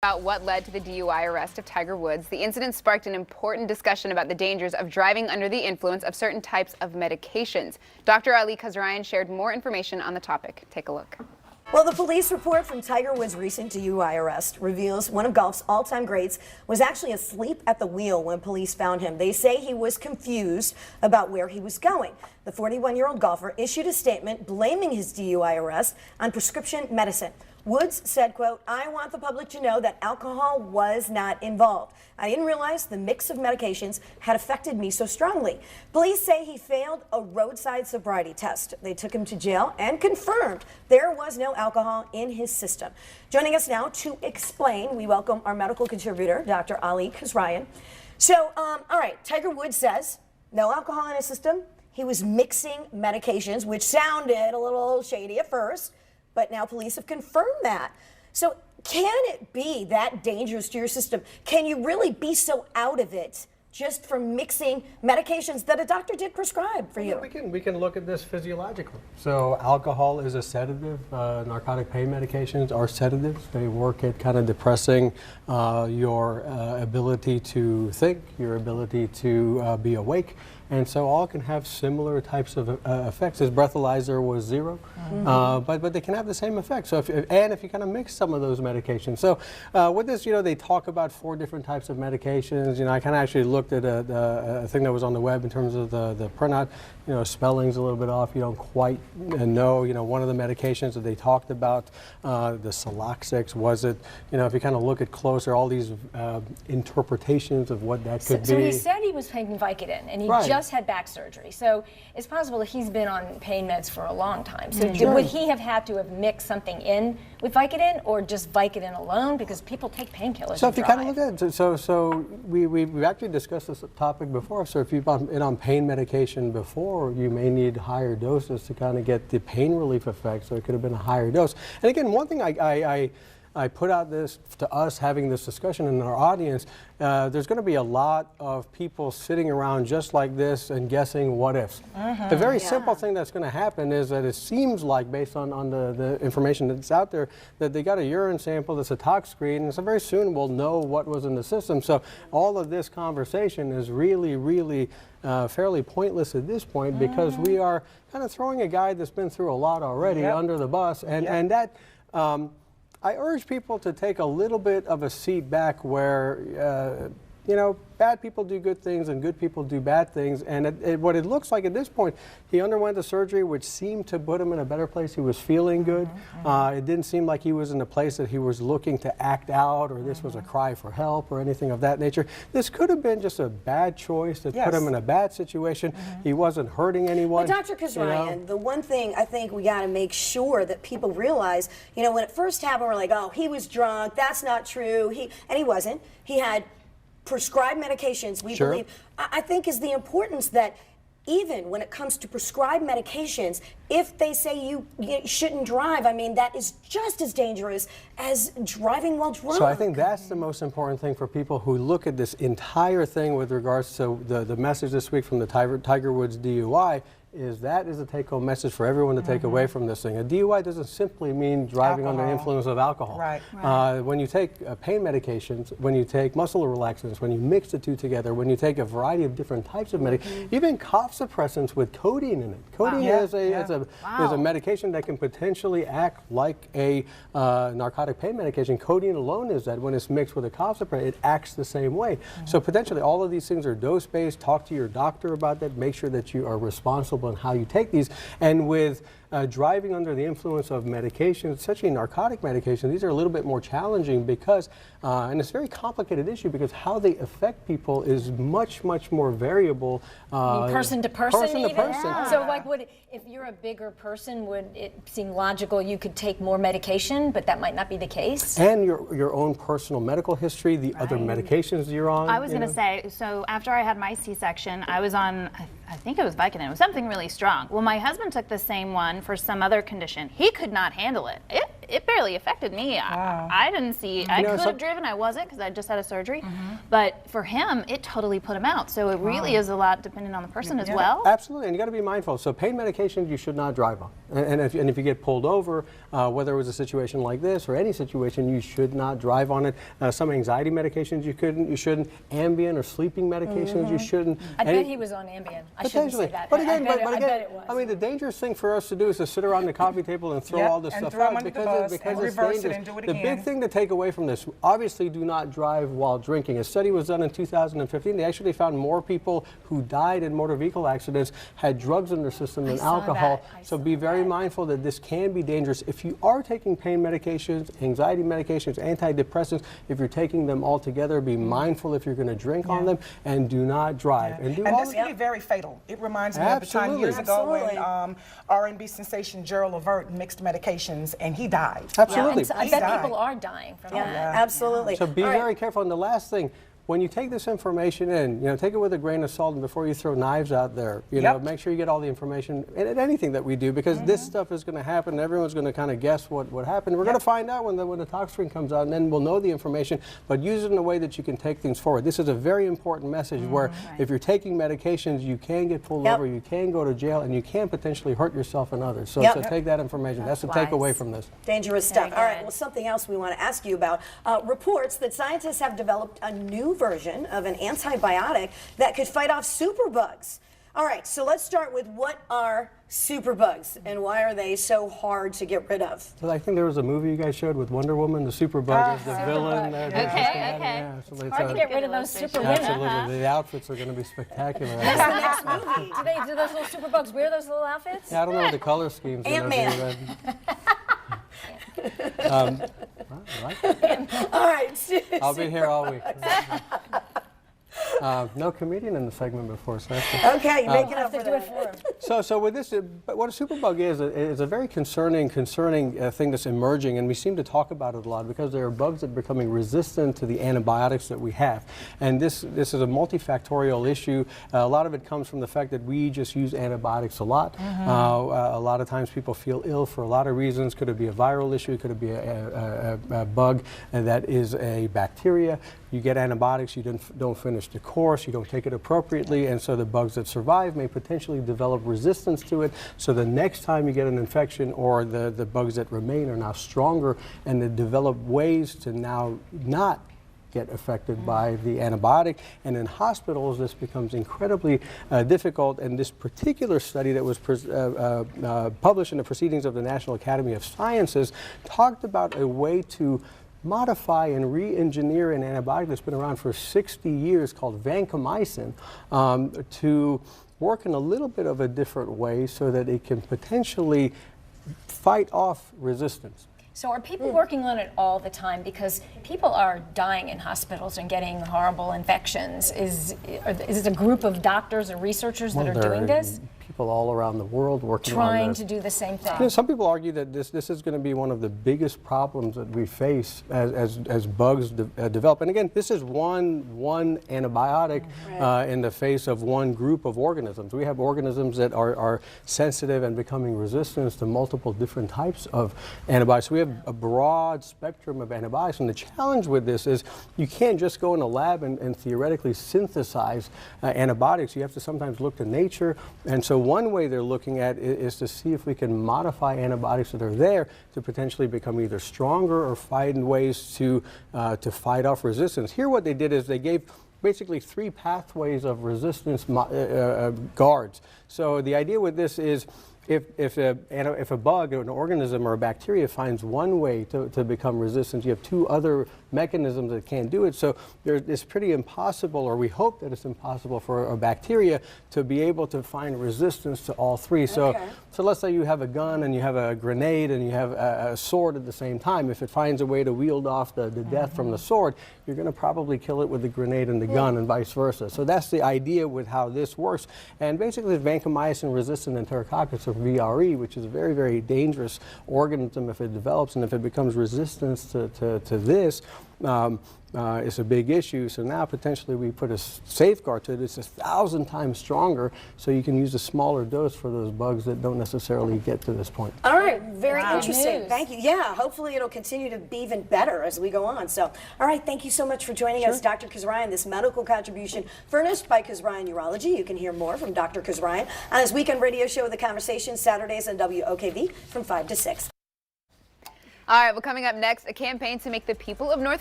About what led to the DUI arrest of Tiger Woods. The incident sparked an important discussion about the dangers of driving under the influence of certain types of medications. Dr. Ali Kasraeian shared more information on the topic. Take a look. Well, the police report from Tiger Woods' recent DUI arrest reveals one of golf's all-time greats was actually asleep at the wheel when police found him. They say he was confused about where he was going. The 41-year-old golfer issued a statement blaming his DUI arrest on prescription medicine. Woods said, quote, "I want the public to know that alcohol was not involved. I didn't realize the mix of medications had affected me so strongly." Police say he failed a roadside sobriety test. They took him to jail and confirmed there was no alcohol in his system. Joining us now to explain, we welcome our medical contributor, Dr. Ali Kasraeian. So, all right, Tiger Woods says no alcohol in his system. He was mixing medications, which sounded a little shady at first. But now police have confirmed that. So can it be that dangerous to your system? Can you really be so out of it just from mixing medications that a doctor did prescribe for you? We can look at this physiologically. So alcohol is a sedative. Narcotic pain medications are sedatives. They work at kind of depressing your ability to think, your ability to be awake. And so all can have similar types of effects. His breathalyzer was 0, but they can have the same effect. So if you kind of mix some of those medications. So with this, they talk about 4 different types of medications. I kind of actually looked at a thing that was on the web in terms of the printout. Spelling's a little bit off. You don't quite know. One of the medications that they talked about, the Saloxix, was it? If you kind of look at closer, all these interpretations of what that could be. So he said he was taking Vicodin, and he just had back surgery. So it's possible that he's been on pain meds for a long time. So would he have had to have mixed something in with Vicodin, or just Vicodin alone? Because people take painkillers. So if you kind of look at it, so we've actually discussed this topic before. So if you've been on pain medication before, you may need higher doses to kind of get the pain relief effect. So it could have been a higher dose. And again, one thing I put out this to us having this discussion in our audience. There's going to be a lot of people sitting around just like this and guessing what ifs. The very simple thing that's going to happen is that it seems like, based on the information that's out there, that they got a urine sample that's a tox screen, and so very soon we'll know what was in the system. So all of this conversation is really fairly pointless at this point, because we are kind of throwing a guy that's been through a lot already under the bus, and that. I urge people to take a little bit of a seat back where, bad people do good things and good people do bad things. And what it looks like at this point, he underwent the surgery, which seemed to put him in a better place. He was feeling good. It didn't seem like he was in a place that he was looking to act out, or this was a cry for help or anything of that nature. This could have been just a bad choice that put him in a bad situation. He wasn't hurting anyone. But Dr. Kasraeian, the one thing I think we got to make sure that people realize, when it first happened, we're like, oh, he was drunk. That's not true. And he wasn't. He had prescribed medications, we believe. I think is the importance that even when it comes to prescribed medications, if they say you shouldn't drive, I mean, that is just as dangerous as driving while drunk. So I think that's the most important thing for people who look at this entire thing with regards to the message this week from the Tiger Woods DUI. That is a take-home message for everyone to take away from this thing. A DUI doesn't simply mean driving under the influence of alcohol. When you take pain medications, when you take muscle relaxants, when you mix the two together, when you take a variety of different types of medications, even cough suppressants with codeine in it. Codeine is a medication that can potentially act like a narcotic pain medication. Codeine alone is that when it's mixed with a cough suppressant, it acts the same way. So potentially all of these things are dose-based. Talk to your doctor about that. Make sure that you are responsible on how you take these. And with driving under the influence of medications, especially narcotic medications, these are a little bit more challenging because, and it's a very complicated issue because how they affect people is much more variable. Person to person. Yeah. So like, if you're a bigger person, would it seem logical you could take more medication, but that might not be the case? And your own personal medical history, the other medications you're on. I was going to say, so after I had my C-section, I was on, I think it was Vicodin. It was something really strong. Well, my husband took the same one for some other condition. He could not handle it. it barely affected me. I didn't see, I could have driven, I wasn't because I just had a surgery. But for him, it totally put him out. So it really is a lot depending on the person as well. Absolutely, and you got to be mindful. So pain medications you should not drive on. And if you get pulled over, whether it was a situation like this or any situation, you should not drive on it. Some anxiety medications you shouldn't. Ambien or sleeping medications you shouldn't. I bet he was on Ambien. I shouldn't say that. But again, I bet it was. I mean, the dangerous thing for us to do is to sit around the coffee table and throw all this stuff out because it's dangerous. The big thing to take away from this, obviously do not drive while drinking. A study was done in 2015. They actually found more people who died in motor vehicle accidents had drugs in their system than alcohol. So be very mindful that this can be dangerous. If you are taking pain medications, anxiety medications, antidepressants, if you're taking them all together, be mindful if you're going to drink on them, and do not drive. And this can be very fatal. It reminds me of the time years ago when R&B sensation Gerald Levert mixed medications and he died. Absolutely. I bet people are dying from that. Absolutely. So be very careful. And the last thing, when you take this information in, take it with a grain of salt, and before you throw knives out there, make sure you get all the information in anything that we do, because this stuff is going to happen. And everyone's going to kind of guess what happened. We're going to find out when the tox screen comes out, and then we'll know the information. But use it in a way that you can take things forward. This is a very important message where if you're taking medications, you can get pulled over, you can go to jail, and you can potentially hurt yourself and others. So, so take that information. That's the takeaway from this. Dangerous stuff. All right, well, something else we want to ask you about. Reports that scientists have developed a new version of an antibiotic that could fight off superbugs. All right, so let's start with what are superbugs and why are they so hard to get rid of? Well, I think there was a movie you guys showed with Wonder Woman, the superbug is the villain. It's hard to get rid of those super women. Absolutely, the outfits are going to be spectacular. That's the next movie. Do those little superbugs wear those little outfits? Yeah, I don't know what the color schemes are. Ant-Man. Right? All right. I'll be here all week. No comedian in the segment before, so okay, you make it up for that. So with this, but what a superbug is a very concerning thing that's emerging, and we seem to talk about it a lot because there are bugs that are becoming resistant to the antibiotics that we have. And this is a multifactorial issue. A lot of it comes from the fact that we just use antibiotics a lot. A lot of times people feel ill for a lot of reasons. Could it be a viral issue? Could it be a bug that is a bacteria? You get antibiotics, you don't finish the course, you don't take it appropriately, and so the bugs that survive may potentially develop resistance to it. So the next time you get an infection, or the bugs that remain are now stronger, and they develop ways to now not get affected by the antibiotic. And in hospitals, this becomes incredibly difficult. And this particular study that was published in the Proceedings of the National Academy of Sciences talked about a way to modify and re-engineer an antibiotic that's been around for 60 years called vancomycin to work in a little bit of a different way so that it can potentially fight off resistance. So are people working on it all the time? Because people are dying in hospitals and getting horrible infections. Is it a group of doctors or researchers that are doing this? People all around the world working trying on to do the same thing. You know, some people argue that this is going to be one of the biggest problems that we face as bugs develop. And again, this is one antibiotic in the face of one group of organisms. We have organisms that are sensitive and becoming resistant to multiple different types of antibiotics. So we have a broad spectrum of antibiotics. And the challenge with this is you can't just go in a lab and theoretically synthesize antibiotics. You have to sometimes look to nature. And so one way they're looking at is to see if we can modify antibiotics that are there to potentially become either stronger or find ways to fight off resistance. Here what they did is they gave basically 3 pathways of resistance guards. So the idea with this is if a bug or an organism or a bacteria finds one way to become resistant, you have 2 other mechanisms that can't do it. So it's pretty impossible, or we hope that it's impossible for a bacteria to be able to find resistance to all 3. So let's say you have a gun and you have a grenade and you have a sword at the same time. If it finds a way to wield off the death from the sword, you're going to probably kill it with the grenade and the gun, and vice versa. So that's the idea with how this works. And basically, vancomycin-resistant enterococcus, or VRE, which is a very, very dangerous organism if it develops, and if it becomes resistant to this, It's a big issue. So now potentially we put a safeguard to it. It's 1,000 times stronger, so you can use a smaller dose for those bugs that don't necessarily get to this point. All right, very interesting. News. Thank you. Yeah, hopefully it'll continue to be even better as we go on. So, all right, thank you so much for joining us, Dr. Kasraeian. This medical contribution furnished by Kasraeian Urology. You can hear more from Dr. Kasraeian on his weekend radio show, The Conversation, Saturdays on WOKV from 5 to 6. All right, well, coming up next, a campaign to make the people of North